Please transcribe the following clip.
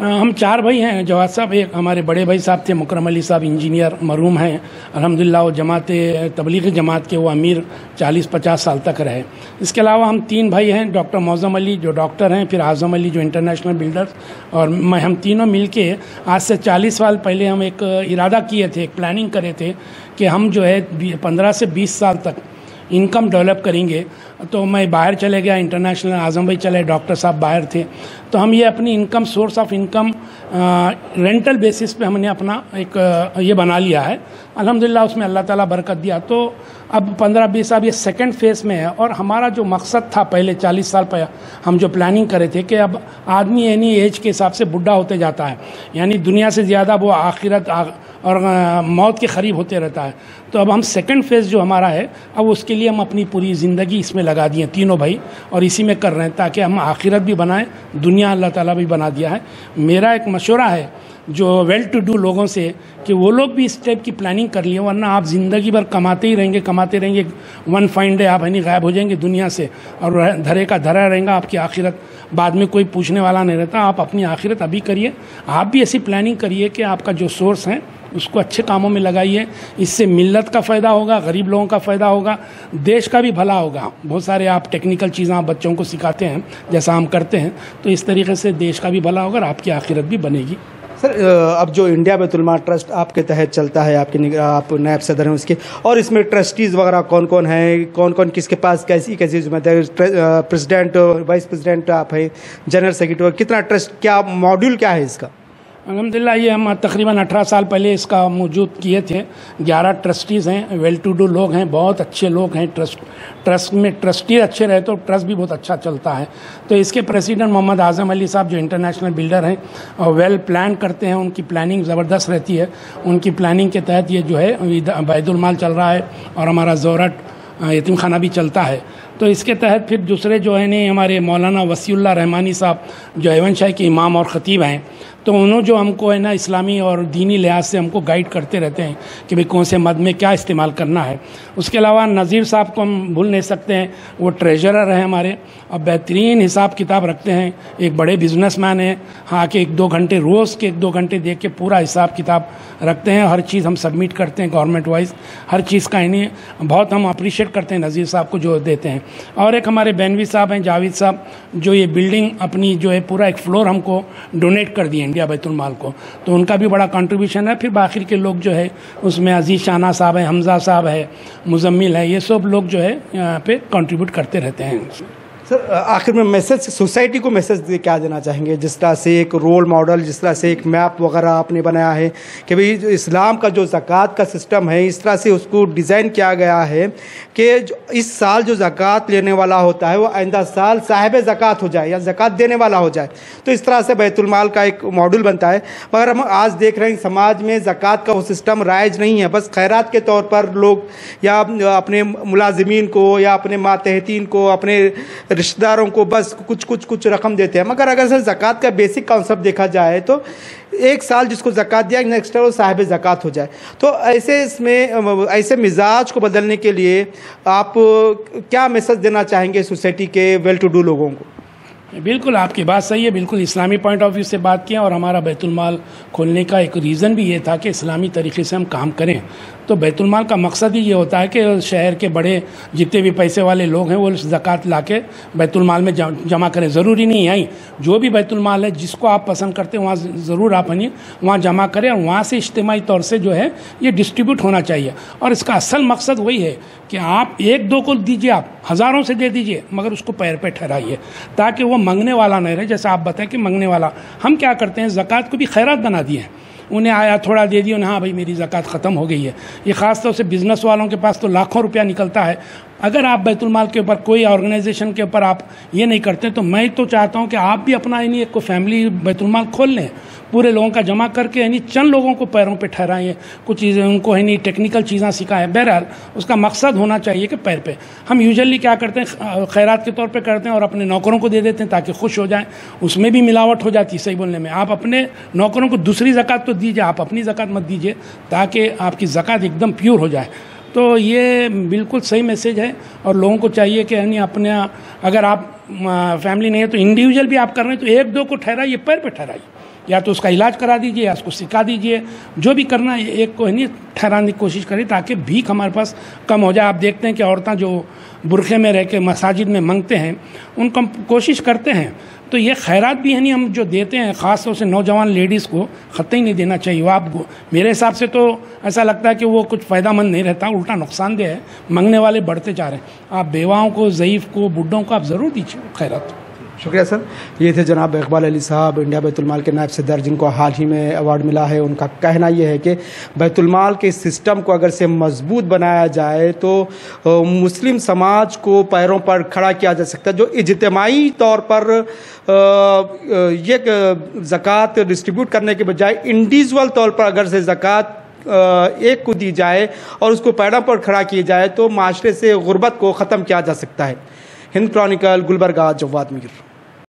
ہم 4 بھائی ہیں جواد صاحب. ایک ہمارے بڑے بھائی صاحب تھے مکرم علی صاحب, انجینئر مرحوم ہیں الحمدللہ. وہ جماعت تبلیغی جماعت کے وہ امیر 40-50 سال تک رہے. اس کے علاوہ ہم 3 بھائی ہیں, ڈاکٹر معظم علی جو ڈاکٹر ہیں, پھر اعظم علی جو انٹرنیشنل بلڈر, اور میں. ہم تینوں مل کے آج سے 40 سال پہلے ہم ایک ارادہ کیے تھے, ایک پلاننگ کرے تھے کہ ہم جو ہے 15 سے 20 سال تک انکم ڈیولپ کریں گے. تو میں باہر چلے گیا, انٹرنیشنل اعظم بھائی چلے, ڈاکٹر صاحب باہر تھے. تو ہم یہ اپنی income source of income rental basis پہ ہم نے اپنا ایک یہ بنا لیا ہے الحمدللہ. اس میں اللہ تعالیٰ برکت دیا. تو اب 15-20 سال یہ سیکنڈ فیز میں ہے. اور ہمارا جو مقصد تھا پہلے 40 سال پہلے ہم جو پلاننگ کرے تھے کہ اب آدمی اینی ایج کے حساب سے بڈھا ہوتے جاتا ہے, یعنی دنیا سے زیادہ وہ آخرت اور موت کے قریب ہوتے رہتا ہے. تو اب ہم سیکنڈ فیز جو ہمارا ہے, اب اس کے لیے ہم اپنی پوری زندگی اس میں لگا دیے تینوں بھائی, اور اسی میں کر رہے ہیں تاکہ ہم آخرت بھی بنائیں, دنیا اللہ تعالیٰ بھی بنا دیا ہے. میرا ایک مشورہ ہے جو ویل ٹو ڈو لوگوں سے کہ وہ لوگ بھی اس ٹائپ کی پلاننگ کر لیے, ورنہ آپ زندگی بھر کماتے ہی رہیں گے. ون فائن ڈے آپ غائب ہو جائیں گے دنیا سے, اور دھرے کا دھرا رہیں گا آپ کی آخرت. بعد میں کوئی پوچھنے والا نہیں رہتا. آپ اپنی آخرت ابھی کریے. آپ بھی ایسی پلاننگ کریے کہ آپ کا جو سورس ہے اس کو اچھے کاموں میں لگائیے. اس سے ملت کا فائدہ ہوگا, غریب لوگوں کا فائدہ ہوگا, دیش کا بھی بھلا ہوگا. بہت سارے آپ ٹیکنیکل چیزیں آپ بچوں کو سکھاتے ہیں جیسا ہم کرتے ہیں, تو اس طریقے سے دیش کا بھی بھلا ہوگا اور آپ کی آخرت بھی بنے گی. سر, اب جو انڈیا بیت المال ٹرسٹ آپ کے تحت چلتا ہے, آپ نائب صدر ہیں اس کے, اور اس میں ٹرسٹیز وغیرہ کون کون ہیں, کون کس کے پاس کیسی ذمہ داری, پریزیڈنٹ, وائس پریزیڈنٹ آپ ہیں, جنرل سیکرٹری, کتنا ٹرسٹ, کیا ماڈیول کیا ہے اس کا؟ الحمدللہ یہ ہم تقریباً 18 سال پہلے اس کا موجود کیے تھے. 11 ٹرسٹیز ہیں, ویل ٹو ڈو لوگ ہیں, بہت اچھے لوگ ہیں. ٹرسٹ میں ٹرسٹی اچھے رہے تو ٹرسٹ بھی بہت اچھا چلتا ہے. تو اس کے پریزیڈنٹ محمد اعظم علی صاحب جو انٹرنیشنل بلڈر ہیں اور ویل پلان کرتے ہیں, ان کی پلاننگ زبردست رہتی ہے. ان کی پلاننگ کے تحت یہ جو ہے بیت المال چل رہا ہے, اور ہمارا زورٹ یتیم خانہ بھی چلتا ہے. تو اس کے تحت پھر دوسرے جو ہیں ہمارے مولانا وسیع اللہ رحمانی صاحب جو ایون شاہ کے امام اور خطیب ہیں, تو انہوں جو ہم کو ہے نا اسلامی اور دینی لحاظ سے ہم کو گائیڈ کرتے رہتے ہیں کہ بھئی کون سے مد میں کیا استعمال کرنا ہے. اس کے علاوہ نذیر صاحب کو ہم بھول نہیں سکتے ہیں, وہ ٹریجرر ہیں ہمارے, اور بہترین حساب کتاب رکھتے ہیں. ایک بڑے بزنس مین ہیں, ہاں کہ 1-2 گھنٹے روز کے 1-2 گھنٹے دے کے پورا حساب کتاب رکھتے ہیں. ہر چیز ہم سبمٹ کرتے ہیں گورنمنٹ وائز, ہر چیز کا انہیں بہت ہم اپریشیٹ کرتے ہیں نذیر صاحب کو جو دیتے ہیں. اور ایک ہمارے بینوی صاحب ہیں, جاوید صاحب, جو یہ بلڈنگ اپنی جو ہے پورا ایک فلور ہم کو ڈونیٹ کر دیے انڈیا بیت المال کو, تو ان کا بھی بڑا کنٹریبیوشن ہے. پھر باقی کے لوگ جو ہے اس میں عزیز شانہ صاحب ہیں, حمزہ صاحب ہے, مزمل ہے, یہ سب لوگ جو ہے یہاں پہ کنٹریبیوٹ کرتے رہتے ہیں. سر, آخر میں میسج سوسائٹی کو میسج کیا دینا چاہیں گے, جس طرح سے ایک رول ماڈل, جس طرح سے ایک میپ وغیرہ آپ نے بنایا ہے کہ بھئی اسلام کا جو زکوٰۃ کا سسٹم ہے اس طرح سے اس کو ڈیزائن کیا گیا ہے کہ اس سال جو زکوٰۃ لینے والا ہوتا ہے وہ آئندہ سال صاحب زکوٰۃ ہو جائے یا زکوٰۃ دینے والا ہو جائے. تو اس طرح سے بیت المال کا ایک ماڈل بنتا ہے. مگر ہم آج دیکھ رہے ہیں سماج میں زکوٰۃ کا وہ سسٹم رائج نہیں ہے. بس خیرات کے طور پر لوگ یا اپنے ملازمین کو یا اپنے ماتحتین کو, اپنے رشتہ داروں کو بس کچھ رقم دیتے ہیں. مگر اگر سر زکوٰۃ کا بیسک کانسیپٹ دیکھا جائے تو ایک سال جس کو زکوٰۃ دیا نیکسٹ وہ صاحب زکوٰۃ ہو جائے. تو ایسے مزاج کو بدلنے کے لیے آپ کیا میسج دینا چاہیں گے سوسائٹی کے ویل ٹو ڈو لوگوں کو؟ بالکل آپ کی بات صحیح ہے, بالکل اسلامی پوائنٹ آف ویو سے بات کیا. اور ہمارا بیت المال کھولنے کا ایک ریزن بھی یہ تھا کہ اسلامی طریقے سے ہم کام کریں. تو بیت المال کا مقصد ہی یہ ہوتا ہے کہ شہر کے بڑے جتنے بھی پیسے والے لوگ ہیں وہ زکوٰۃ لا کے بیت المال میں جمع کریں. ضروری نہیں ہے, جو بھی بیت المال ہے جس کو آپ پسند کرتے ہیں وہاں ضرور آپ وہاں جمع کریں, اور وہاں سے اجتماعی طور سے جو ہے یہ ڈسٹریبیوٹ ہونا چاہیے. اور اس کا اصل مقصد وہی ہے کہ آپ 1-2 کو دیجیے, آپ ہزاروں سے دے دیجیے, مگر اس کو پیر پہ ٹھہرائیے تاکہ وہ منگنے والا نہیں رہے. جیسے آپ بتائیں کہ منگنے والا, ہم کیا کرتے ہیں زکوٰۃ کو بھی خیرات بنا دیے ہیں. انہیں آیا تھوڑا دے دیا, انہیں ہاں بھائی میری زکوٰۃ ختم ہو گئی ہے. یہ خاص طور سے بزنس والوں کے پاس تو لاکھوں روپیہ نکلتا ہے. اگر آپ بیت المال کے اوپر کوئی آرگنائزیشن کے اوپر آپ یہ نہیں کرتے تو میں تو چاہتا ہوں کہ آپ بھی اپنا ایک کو فیملی بیت المال کھول لیں, پورے لوگوں کا جمع کر کے چند لوگوں کو پیروں پہ ٹھہرائیں, کچھ چیزیں ان کو ٹیکنیکل چیزیں سکھائیں. بہرحال اس کا مقصد ہونا چاہیے کہ پیر پہ. ہم یوزلی کیا کرتے ہیں خیرات کے طور پہ کرتے ہیں اور اپنے نوکروں کو دے دیتے ہیں تاکہ خوش ہو جائیں. اس میں بھی ملاوٹ ہو جاتی ہے صحیح بولنے میں. آپ اپنے نوکروں کو دوسری زکوٰۃ تو دیجیے, آپ اپنی زکوٰۃ مت دیجیے تاکہ آپ کی زکوٰۃ ایک دم پیور ہو جائے. تو یہ بالکل صحیح میسیج ہے, اور لوگوں کو چاہیے کہ اپنے اگر آپ فیملی نہیں ہے تو انڈیویجول بھی آپ کر رہے ہیں تو 1-2 کو ٹھہرائیے, پیر پہ ٹھہرائیے. یا تو اس کا علاج کرا دیجیے یا اس کو سکھا دیجیے، جو بھی کرنا ہے ایک کو نہیں ٹھہرانے کی کوشش کریں تاکہ بھیک ہمارے پاس کم ہو جائے۔ آپ دیکھتے ہیں کہ عورتیں جو برقعے میں رہ کے مساجد میں منگتے ہیں ان کو ہم کوشش کرتے ہیں، تو یہ خیرات بھی ہے نہیں ہم جو دیتے ہیں خاص طور سے نوجوان لیڈیز کو قطعی نہیں دینا چاہیے۔ وہ آپ میرے حساب سے تو ایسا لگتا ہے کہ وہ کچھ فائدہ مند نہیں رہتا، الٹا نقصان دہ ہے، منگنے والے بڑھتے جا رہے ہیں۔ آپ بیواؤں کو، ضعیف کو، بڈھوں کو آپ ضرور دیجیے خیرات۔ شکریہ سر۔ یہ تھے جناب اقبال علی صاحب، انڈیا بیت المال کے نائب صدر، جن کو حال ہی میں ایوارڈ ملا ہے۔ ان کا کہنا یہ ہے کہ بیت المال کے سسٹم کو اگر سے مضبوط بنایا جائے تو مسلم سماج کو پیروں پر کھڑا کیا جا سکتا ہے۔ جو اجتماعی طور پر یہ زکوٰۃ ڈسٹریبیوٹ کرنے کے بجائے انڈیویژول طور پر اگر سے زکوٰۃ ایک کو دی جائے اور اس کو پیڑوں پر کھڑا کیا جائے تو معاشرے سے غربت کو ختم کیا جا سکتا ہے۔ ہند کرونیکل، گلبرگہ، جواد میر۔